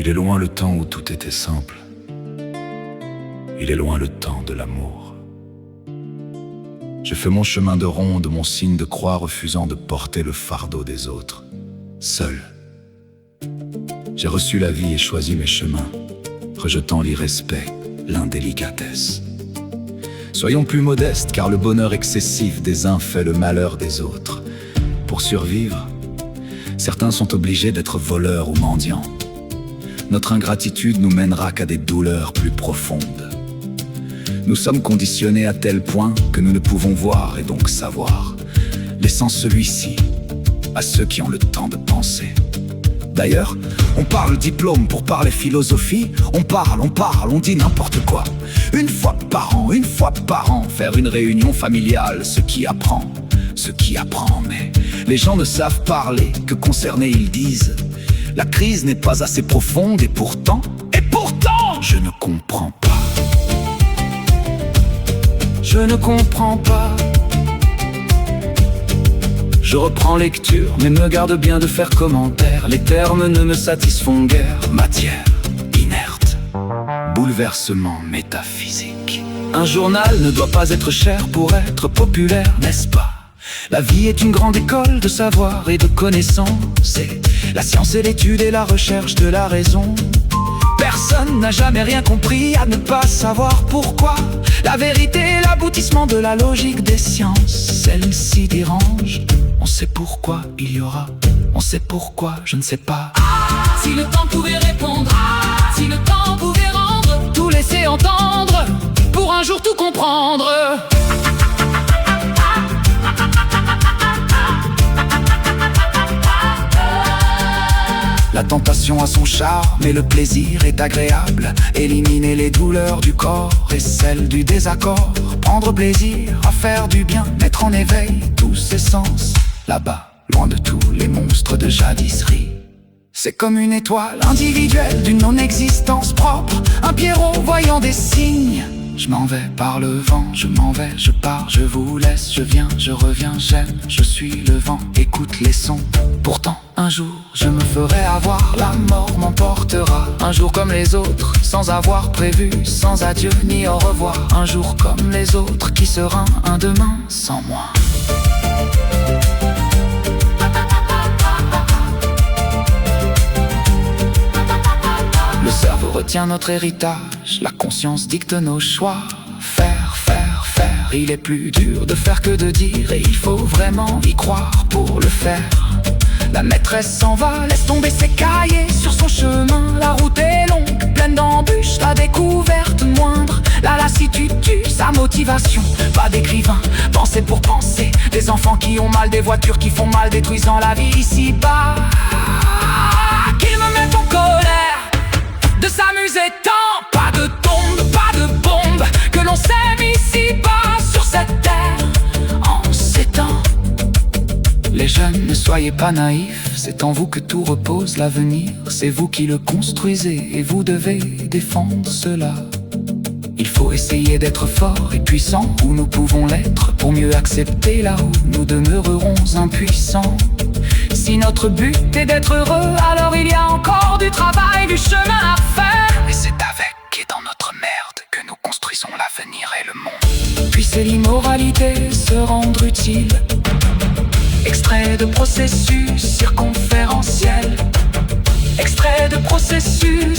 Il est loin le temps où tout était simple. Il est loin le temps de l'amour. Je fais mon chemin de ronde, mon signe de croix, refusant de porter le fardeau des autres. Seul. J'ai reçu la vie et choisi mes chemins, rejetant l'irrespect, l'indélicatesse. Soyons plus modestes, car le bonheur excessif des uns fait le malheur des autres. Pour survivre, certains sont obligés d'être voleurs ou mendiants. Notre ingratitude nous mènera qu'à des douleurs plus profondes. Nous sommes conditionnés à tel point que nous ne pouvons voir et donc savoir, laissant celui-ci à ceux qui ont le temps de penser. D'ailleurs, on parle diplôme pour parler philosophie. On parle, on dit n'importe quoi. Une fois par an, faire une réunion familiale, ce qui apprend. Mais les gens ne savent parler, que concernés ils disent la crise n'est pas assez profonde et pourtant, je ne comprends pas. Je ne comprends pas. Je reprends lecture, mais me garde bien de faire commentaire. Les termes ne me satisfont guère. Matière inerte, bouleversement métaphysique. Un journal ne doit pas être cher pour être populaire, n'est-ce pas? La vie est une grande école de savoir et de connaissances. Et la science est l'étude et la recherche de la raison. Personne n'a jamais rien compris à ne pas savoir pourquoi. La vérité est l'aboutissement de la logique des sciences. Celle-ci dérange. On sait pourquoi il y aura. On sait pourquoi je ne sais pas. Si le temps pouvait répondre, si le temps pouvait rendre, tout laisser entendre, pour un jour tout comprendre. La tentation a son charme et le plaisir est agréable. Éliminer les douleurs du corps et celles du désaccord. Prendre plaisir à faire du bien, mettre en éveil tous ses sens. Là-bas, loin de tous les monstres de jadisserie. C'est comme une étoile individuelle d'une non-existence propre. Un Pierrot voyant des signes. Je m'en vais par le vent, je m'en vais, je pars, je vous laisse, je viens, je reviens, j'aime, je suis le vent, écoute les sons. Pourtant, un jour, je me ferai avoir, la mort m'emportera. Un jour comme les autres, sans avoir prévu, sans adieu ni au revoir. Un jour comme les autres, qui sera un demain sans moi? Le cerveau retient notre héritage, la conscience dicte nos choix. Faire, il est plus dur de faire que de dire. Et il faut vraiment y croire pour le faire. La maîtresse s'en va, laisse tomber ses cahiers sur son chemin. La route est longue, pleine d'embûches, la découverte moindre. La lassitude tue sa motivation, pas d'écrivain, penser pour penser. Des enfants qui ont mal, des voitures qui font mal, détruisant la vie ici-bas. Qu'ils me mettent en colère de s'amuser tant, pas de tombe, pas de bombe, que l'on sème ici-bas sur cette terre en ces temps. Les jeunes, ne soyez pas naïfs, c'est en vous que tout repose. L'avenir, c'est vous qui le construisez et vous devez défendre cela. Il faut essayer d'être fort et puissant où nous pouvons l'être, pour mieux accepter là où nous demeurerons impuissants. Si notre but est d'être heureux, alors il y a encore du travail, du chemin à faire. Et c'est avec et dans notre merde que nous construisons l'avenir et le monde. Puis c'est l'immoralité, se rendre utile. Extrait de processus circonférentiel. Extrait de processus